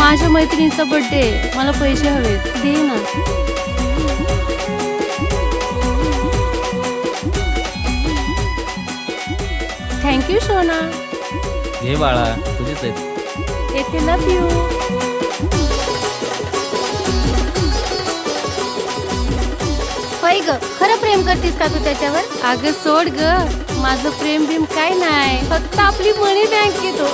माझ्या मैत्रिणीचा बर्थडे, मला पैसे हवेत, दे ना. थँक्यू सोना. घे बाळा, तुझीच आहेत. येते, लव यू. होय ग, खरं प्रेम करतीस का तू त्याच्यावर? अगं सोड ग, माझं प्रेम बिम काय नाही, फक्त आपली मनी बँक येतो.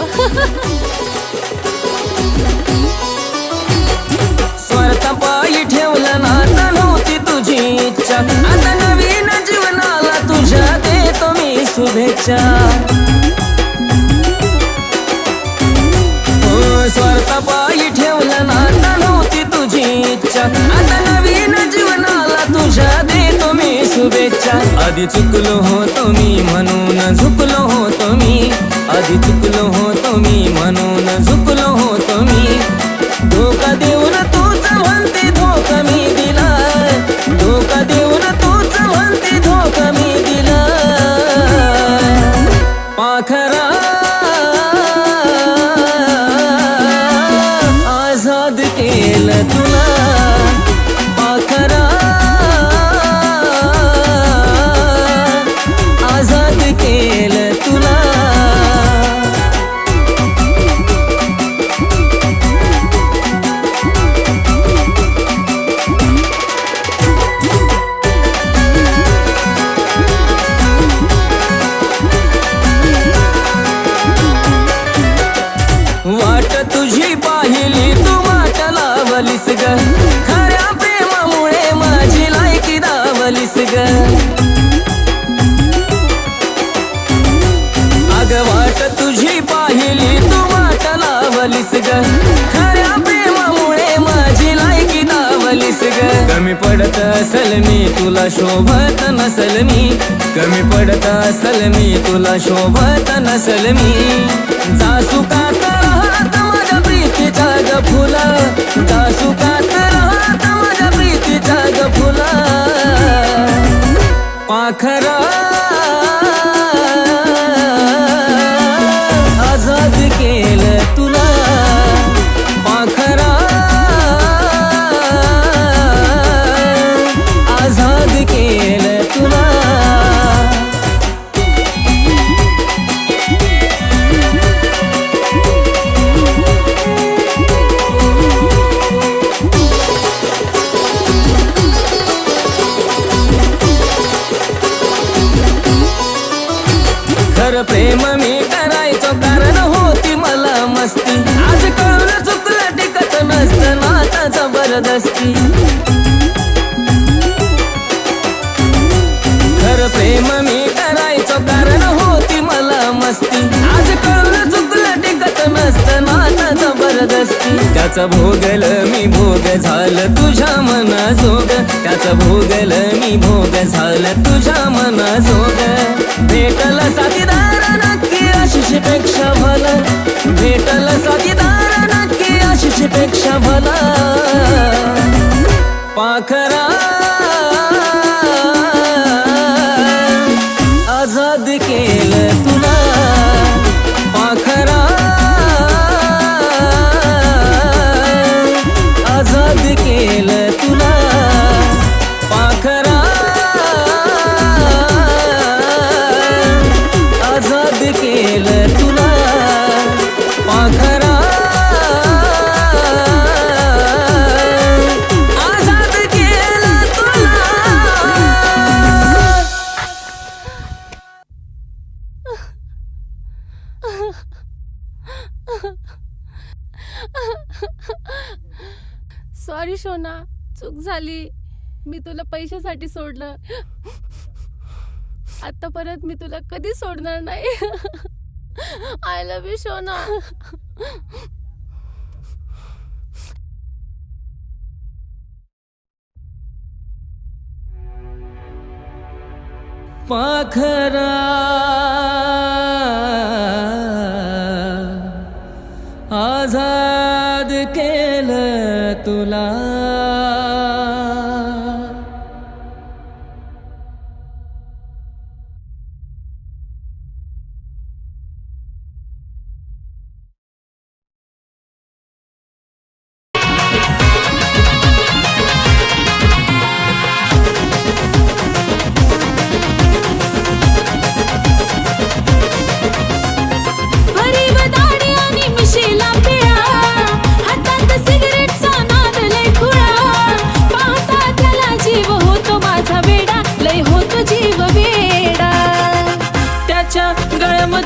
स्वार्थापायी ठेवलं नातं नव्हती तुझी इच्छा, आता नवीन जीवनाला तुझ्या देतो मी शुभेच्छा. स्वार्थापायी ठेवलं नातं नव्हती तुझी इच्छा, आता नवीन जीवनाला तुझ्या देतो मी शुभेच्छा. आधी चुकलो होतो मी म्हणून झुकलो होतो मी, आधी चुकलो होतो मी म्हणून झुकलो होतो मी. धोका देऊन तूच म्हणते धोका मी दिला, धोका देऊन तूच म्हणते धोका मी दिला. पाखरा आझाद केलं तुला, पाखरा आझाद केलं तुला. वाट तुझी पाहिली तू वाट लावलीस ग, खऱ्या प्रेमामुळे माझी लायकी दावलीस ग. अग वाट तुझी पाहिली तू वाट लावलीस ग, खऱ्या प्रेमामुळे माझी लायकी दावलीस ग. कमी पडत असल मी तुला शोभत नसल मी, कमी पडत असल मी तुला शोभत नसल मी. जासुकात राहत माझ्या प्रीतीच्या ग फुला, जासुकात राहत माझ्या प्रीतीच्या ग फुला. पाखरा आझाद केलं तुला, पाखरा आझाद केलं तुला. खरं प्रेम मी करायचो कारण होती मला मस्ती, आज कळून चुकलं टिकत नसतं नाता जबरदस्ती. खरं प्रेम मी करायचो कारण होती मला मस्ती, आज कळून चुकलं टिकत नसतं नाता जबरदस्ती. त्याचा भोगल मी भोग झालं तुझ्या मनाजोग, त्याचा भोगल मी भोग झालं तुझ्या मनाजोग. भेटल साथीदार नक्की आशिष पेक्षा भला, भेटल साथीदार नक्की आशिष पेक्षा भला. पाखरा आझाद केलं तुला, पाखरा आझाद केलं तुला, पाखरा आझाद केलं तुला, पाखरा आझाद केलं तुला. सॉरी सोना, चूक झाली, मी तुला पैशासाठी सोडलं. आता परत मी तुला कधी सोडणार नाही. आय लव्ह यू सोना. पाखरा आझाद केलं तुला.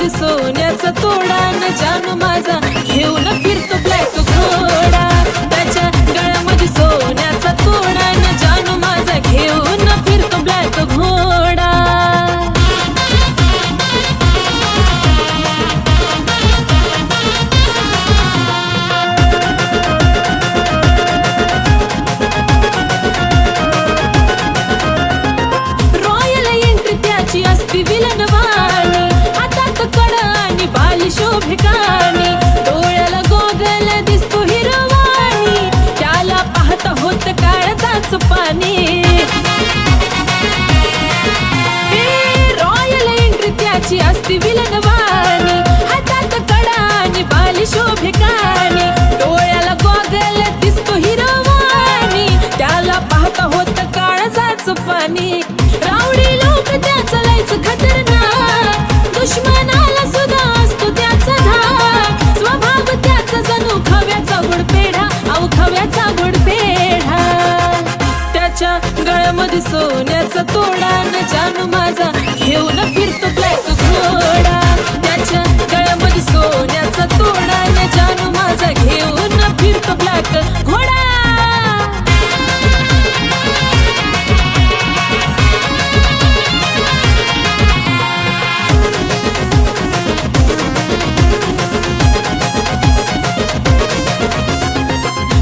गळ्यामध्ये सोन्याचा तोडा न जानू माझा घेऊन फिरतो ब्लॅक घोडा. त्याच्या गळ्यामध्ये सोन्याचा तोडा न जानू माझा घेऊन फिरतो ब्लॅक घोडा. रॉयल एंट्री त्याची असती विलनवाणी, हातात कड आणि बाली शोभिकानी, डोळ्याला गोगल दिसतो हिरवाणी, त्याला पाहता होत काळजाचं पाणी. रॉयल एंट्री त्याची असती विलनवाणी, हातात कड आणि बाली शोभिकानी, डोळ्याला गोगल दिसतो हिरवाणी, त्याला पाहता होत काळजाचं पाणी. रावडी लोक त्याचा लयच खतरनाक, दुश्मनाला सुद्धा असतो त्याचा धाक. स्वभाव त्याचा जणू खव्याचा गुडपेढा, अहो खव्याचा गुडपेढा. त्याच्या गळ्यामध्ये सोन्याचा तोडा न जानू माझा घेऊन फिरतो ब्लॅक घोडा. त्याच्या गळ्यामध्ये सोन्याचा तोडा न जानू माझा घेऊन फिरतो ब्लॅक घोडा.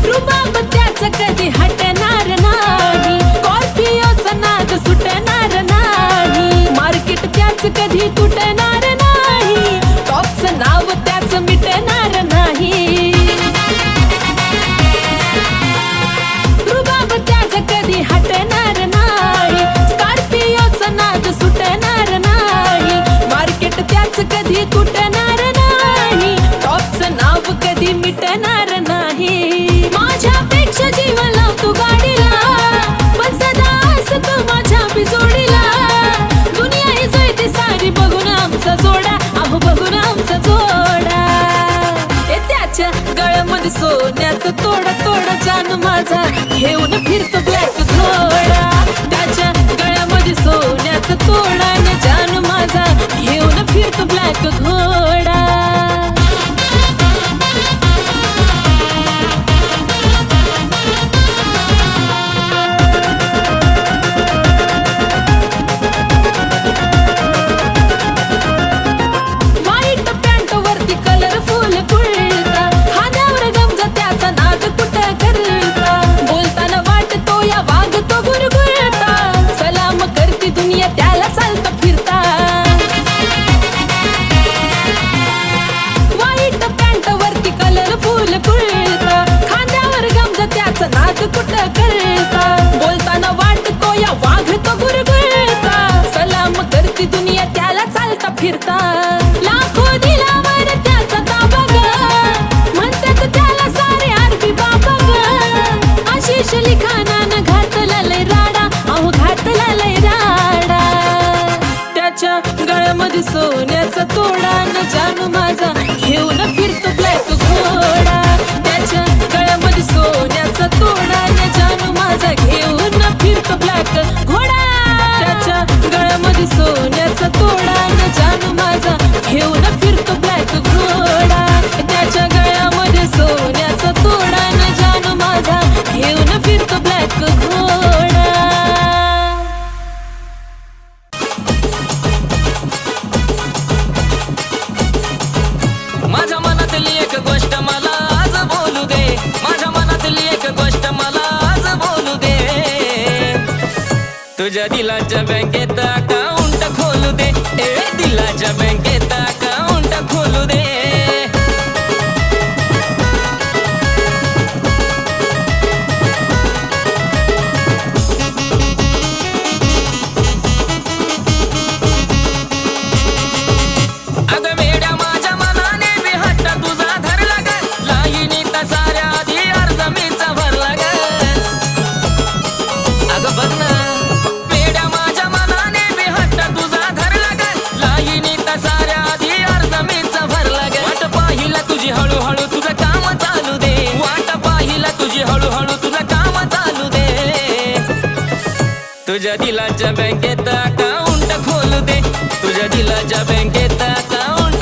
रुबाब त्याचा कधी हटणार नाही, स्कॉर्पिओचा नाद सुटणार नाही, मार्केट त्याच कधी तुटणार नाही, टॉपचं नाव त्याचं मिटणार नाही. रुबाब त्याचा कधी हटणार नाही, स्कॉर्पिओचा नाद सुटणार नाही, मार्केट त्याच कधी तुटणार नाही, टॉपचं नाव कधी मिटणार नाही. माझ्यापेक्षा जीव लावतो गाडीला, पण सदा असतो माझ्या बिजोडीला. दुनिया ही जळते सारी बघून आमचा जोडा, अहो बघून आमचा जोडा. त्याच्या गळ्यामध्ये सोन्याचा तोडा तोडा जानू माझा घेऊन फिरतो ब्लॅक घोडा. त्याच्या गळ्यामध्ये सोन्याचा तोडा न जानू माझा घेऊन फिरतो ब्लॅक घोडा. व्हाईट पॅन्ट वरती कलरफुल कुर्ता, खांद्यावर गमजा त्याचा नाद कुठं करता, बोलताना वाटतो या वागतो गुरगुरता, सलाम करती दुनिया त्याला चालता फिरता. व्हाईट पॅन्ट वरती कलरफुल कुर्ता, खांद्यावर गमजा त्याचा नाद कुठं करता, बोलताना वाटतो या वागतो गुरगुरता, सलाम करती दुनिया त्याला चालता फिरता. लाखो दिलावर त्याचा ताबा ग, म्हणतात त्याला सारे आरबी बाबा ग. आशिष लिखाणानं घातला लय राडा, अहो घातला लय राडा. त्याच्या गळ्यामध्ये सोन्याचा तोडा न जानू माझा घेऊन फिरतो ब्लॅक घोडा. त्याच्या गळ्यामध्ये सोन्याचा तोडा न जानू माझा घेऊन फिरतो ब्लॅक घोडा. त्याच्या गळ्यामध्ये सोन्याचा तोडा न जानू माझा घेऊन फिरतो ब्लॅक घोडा. त्याच्या गळ्यामध्ये सोन्याचा तोडा न जानू माझा घेऊन फिरतो ब्लॅक घोडा. माझ्या मनातली एक गोष्ट मला आज बोलू दे, माझ्या मनातली एक गोष्ट मला आज बोलू दे. तुझ्या दिलाच्या बँकेत अकाउंट खोलू दे, दिलाच्या बँकेत अकाउंट खोलू दे. अगं वेड्या माझ्या मनाने बी हट्ट तुझा धरला ग, लाईनीत साऱ्या आधी अर्ज मीचा भरला ग. अगं बघ ना वेड्या माझ्या मनाने बी हट्ट तुझा धरला ग, लाईनीत साऱ्या आधी अर्ज मीचा भरला ग. वाट पाहिला तुझी हळूहळू तुझं काम चालू दे, वाट पाहिला तुझी हळूहळू तुझं काम चालू दे. तुझ्या दिलाच्या बँकेत अकाउंट खोलू दे, तुझ्या दिलाच्या बँकेत अकाउंट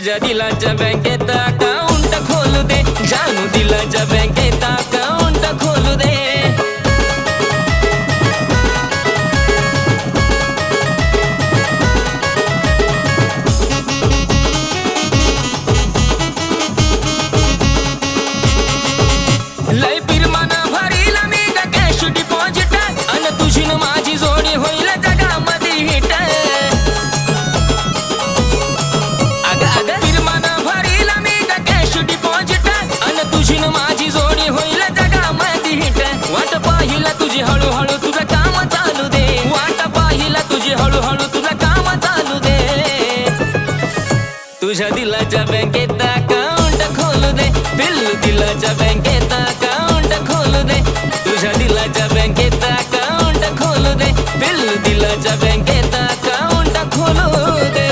तुझ्या दिलाच्या बँकेत अकाउंट खोलू दे, जानू दिलाच्या बँकेत अकाउंट खोलू दे. लय पिरमाना भरील मी ग कॅश डिपॉझिट, अन तुझी न माझी जोडी होईल जगामध्ये हिट. अग अग पिरमाना भरील मी ग कॅश डिपॉझिट, अन तुझी न माझी जोडी होईल जगामध्ये हिट. वाट पाहिला तुझी हळूहळू तुझं काम चालू दे, वाट पाहिला तुझी हळूहळू तुझं काम चालू दे. तुझ्या दिलाच्या बँकेत अकाउंट खोलू दे, पिल्लू दिलाच्या बँकेत अकाउंट खोलू दे. तुझ्या दिलाच्या बँकेत अकाउंट खोलू दे, पिल्लू दिलाच्या बँकेत अकाउंट खोलू दे.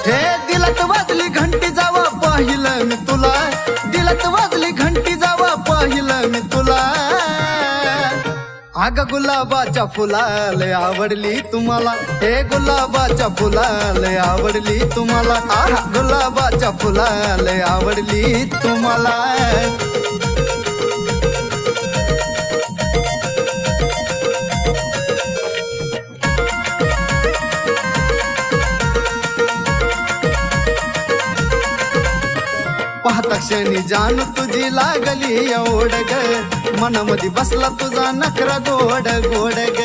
हे दिलत वाजली घंटी जावा पाहिलं मी तुला, दिलत वाजली घंटी जावा पाहिलं मी तुला. अग गुलाबाच्या फुलाले आवडली तुम्हाला, हे गुलाबाच्या फुलाले आवडली तुम्हाला. आहा गुलाबाच्या फुलाले आवडली तुम्हाला. पाहता क्षणी जानू तुझी लागली एवढ ग, मनामध्ये बसला तुझा नखरा गोड गोड ग.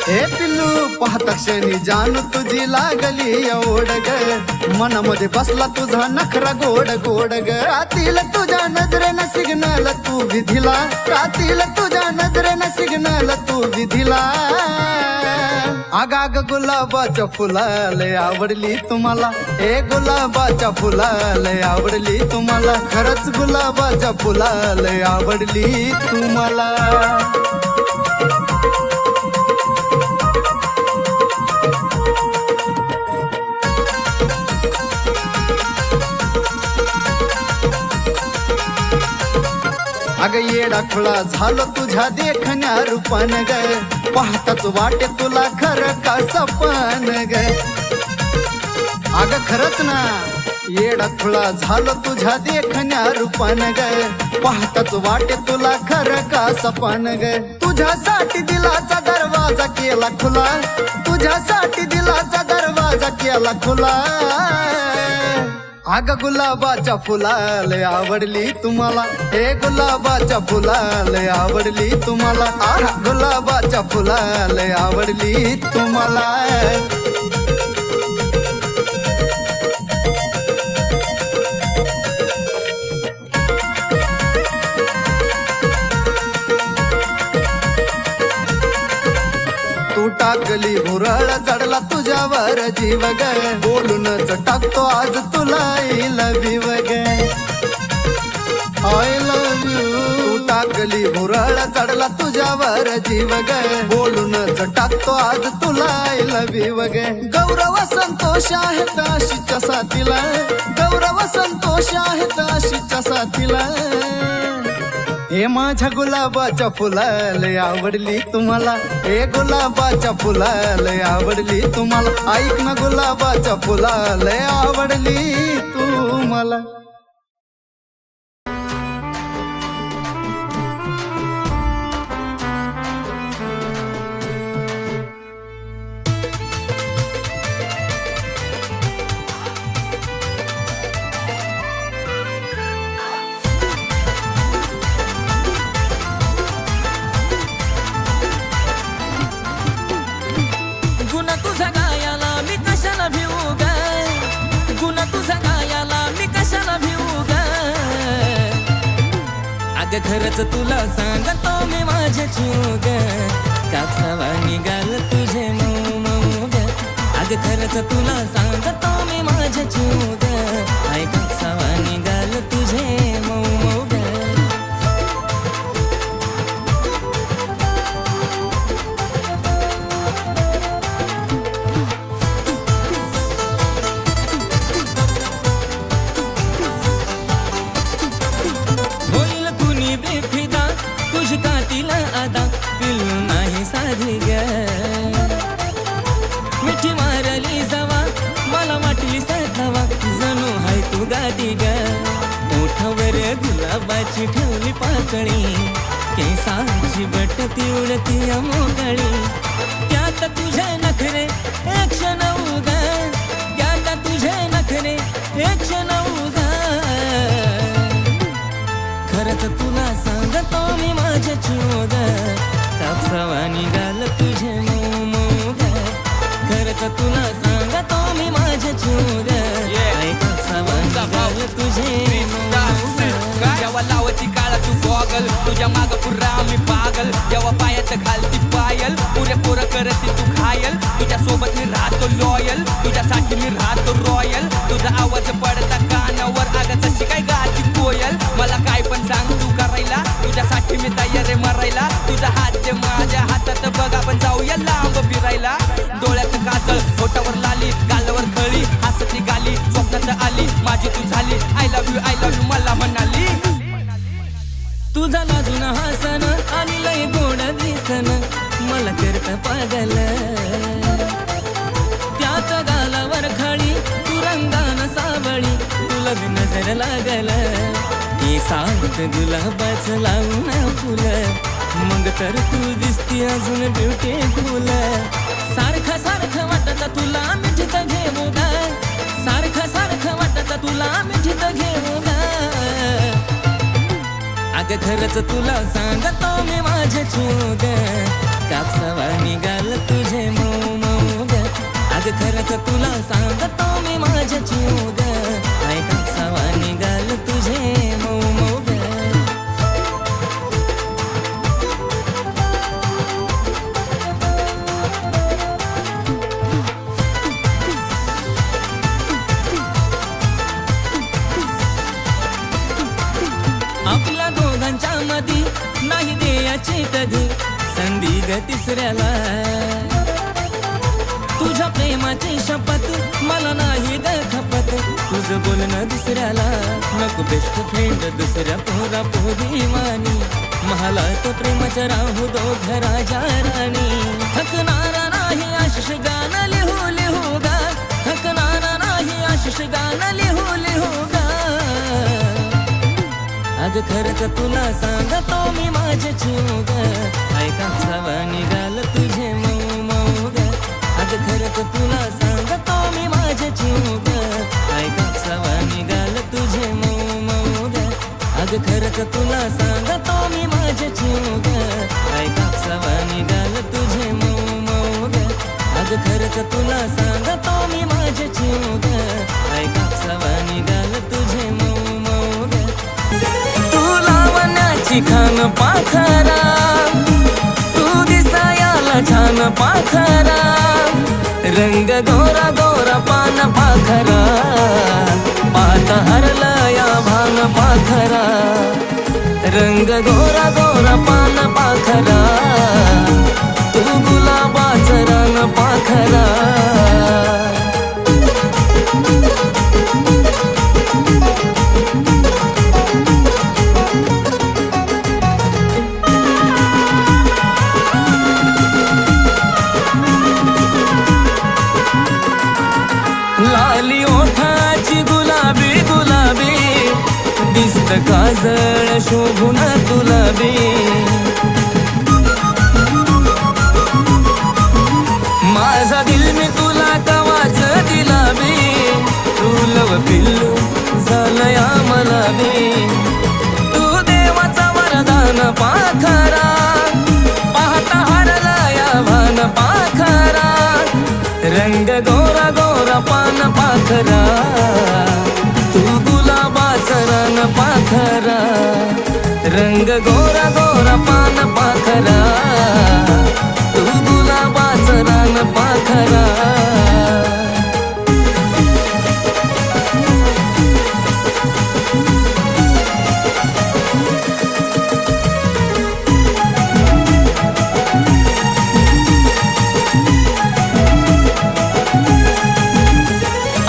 हे पिल्लू पाहता क्षणी जानू तुझी लागली एवढ ग, मनामध्ये बसला तुझा नखरा गोड गोड ग. रातील तुझ्या नजरेनं सिग्नल तू विधिला, रातील तुझ्या नजरेनं सिग्नल तू विधिला. आगाग गुलाबाच्या फुलाले आवडली तुम्हाला, हे गुलाबाच्या फुलाले आवडली तुम्हाला. खरंच गुलाबाच्या फुलाले आवडली तुम्हाला. अग येडा खुळा झालो तुझ्या देखण्या रूपान ग, पाहताच वाटे तुला खरं का सपन ग. अग खरंच ना येडा खुळा झालो तुझ्या देखण्या रूपान ग, पाहताच वाटे तुला खरं का सपन ग. तुझ्यासाठी दिलाचा दरवाजा केला खुला, तुझ्यासाठी दिलाचा दरवाजा केला खुला. अग गुलाबाच्या फुलाले आवडली तुम्हाला, हे गुलाबाच्या फुलाले आवडली तुम्हाला. आहा गुलाबाच्या फुलाले आवडली तुम्हाला. तू टाकली भुरळ चढला तुझ्यावर जीव ग, बोलूनच टाकतो आज तुला आय लव्ह यू ग. I love you. तू टाकली भुरळ चढला तुझ्यावर जीव ग, बोलूनच टाकतो आज तुला आय लव्ह यू ग. गौरव संतोष आहेत आशीच्या साथीला, गौरव संतोष आहेत आशीच्या साथीला. हे माझ्या गुलाबाच्या फुलाले आवडली तुम्हाला, हे गुलाबाच्या फुलाले आवडली तुम्हाला. ऐक ना गुलाबाच्या फुलाले आवडली तुम्हाला. गुन्हा तुझ्या गायाला मी कशाला भिवू ग, गुन्हा तुझ्या गायाला मी कशाला भिवू ग. अग खरंच तुला सांगतो मी माझ्या जीव ग, कापसावा निघाल तुझे मऊ मऊ ग. अग खरंच तुला सांगतो मी माझ्या जीव ग, आई कापसावा निघाल तुझे मऊ मऊ ग. बेफिदा तुझ कातीला आदा पिल्लू नाही साधी ग. केसाची ठेवली पातळी, केसाची बटती उडती मोकळी, त्यात तुझे नखरे एक क्षण उगा, त्यात तुझे नखरे एक क्षण उगा. खरंच तुला सांगतो मी माझ्या चिवग, कापसावा निघाल तुझे मऊ मऊ ग. खरंच तुला सांगतो मी माझ्या चिवग, कापसावा निघाल तुझे मऊ ग. जेव्हा लावती काळा तू गॉगल, तुझ्या माग पुरा आम्ही पागल, जेव्हा पायात घालती पायल, पुरे पोरं करती तू घायल. तुझ्या सोबत मी राहतो लॉयल, तुझ्यासाठी मी राहतो रॉयल. तुझा आवाज पडता कानावर, अगं जशी काय गाती कोयल. मला काय पण सांग तू करायला, तुझ्यासाठी मी तयार आहे मरायला. तुझा हात दे माझ्या हातात, बघ आपण जाऊया लांब फिरायला. डोळ्यात काजळ, होठावर लाली, गालावर खळी, हसती गाली, स्वप्नात आली माझी तू झाली. आय लव्ह यू मला म्हणाली. तुझा लाजून हासन आणि लय गोड दिसन, मला करता पागल. त्यात गालावर खळी, तू रंगान सावळी, तुला बी नजर लागल. हे सावत गुलाबाचं लावून फुल, मग तर तू दिसती अजून ब्युटीफुल. सारखं सारखं वाटत तुला मिठीत घेऊ ग, सारखं सारखं वाटत तुला मिठीत घेऊ ग. अगं खरंच तुला सांगतो मी माझ्या चूग, कापसावा निघाल तुझे मऊ मऊ ग. अगं खरंच तुला सांगतो मी माझ्या चूग, कापसावा निघाल तुझे मऊ मऊ ग. आपल्या दोघांच्या मधी नाही द्यायची कधी संधी ग तिसऱ्याला. तुझ्या प्रेमाची शपथ मला नाही ग खपत, तुझं बोलणं दुसऱ्याला नको. बेस्ट फ्रेंड दुसऱ्या पोरा पोरी मानी, महालात प्रेमाच्या राहू दोघं राजा राणी. थकणारा नाही आशिष गाणं लिहू लिहू गा, थकणारा नाही आशिष गाणं लिहू लिहू गा. अगं खरंच तुला सांगतो मी माझ्या चूग, कापसावा निघाल तुझे मऊ मऊ ग. अगं खरंच तुला सांगतो मी माझ्या चूग, कापसावा निघाल तुझे मऊ मऊ ग. अगं खरंच तुला सांगतो मी माझ्या चूग, कापसावा निघाल तुझे मऊ मऊ ग. अगं खरंच तुला सांगतो मी माझ्या चूग, कापसावा निघाल तुझे मऊ मऊ ग. तुला खान पाखरा, तू दिसायाला छान पाखरा, रंग गोरा गोरा पान पाखरा, पात हरला या भान पाखरा. रंग गोरा गोरा पान पाखरा, तू गुलाबाचं रंग पाखरा. लाली ओठाची गुलाबी गुलाबी, दिसत काजळ शोभून तुला बी. माझा दिल मी तुला कवाच दिला बी, तू लव पिल्लू झालया मला बी. तू देवाचा वरदान पाखरा, पाहता हरला या भान पाखरा. रंग गोरा गोरा पान पाखरा, तू गुलाबाचं रन पाखरा. रंग गोरा गोरा पान पाखरा, तू गुलाबाचं रन पाखरा.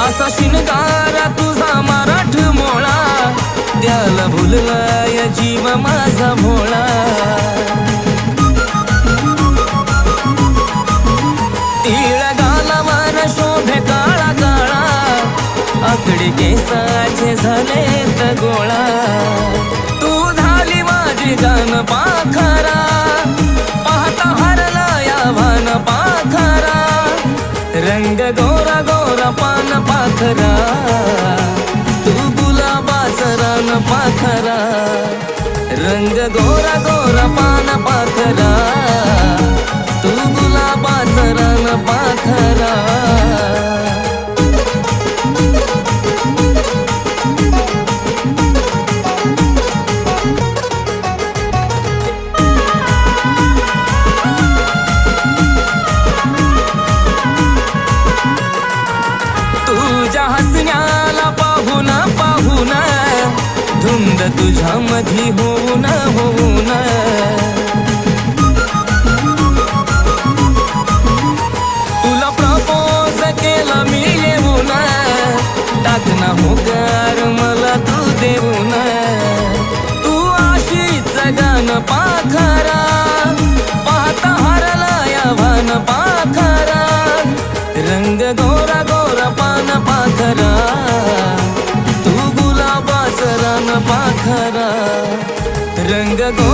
असा शिनगार तुझा मराठ मोळा, त्याला भुललाय जीव माझा भोळा. तिळ गालावर शोभे काळा काळा, आकडी केसाचे झालेत गोळा. तू माझी जान पाखरा पाहता हरला या भान पाखरा रंग गोरा गोरा पान पाखरा तू गुलाबाचा रान पाखरा रंग गोरा गोरा पान पाखरा तू गुलाबाचा रान पाखरा तुझ्या हसण्याला पाहून पाहून धुंद तुझ्या मधी होऊन होऊन तुला प्रपोज केला मी येऊन टाकना होकार मला तू देऊन तू अशीच गान पाखरा पाहता हरला या भान पाखरा रंग गोरा गोरा पान पाखरा तू गुलाबाचा रान पाखरा रंग गोरा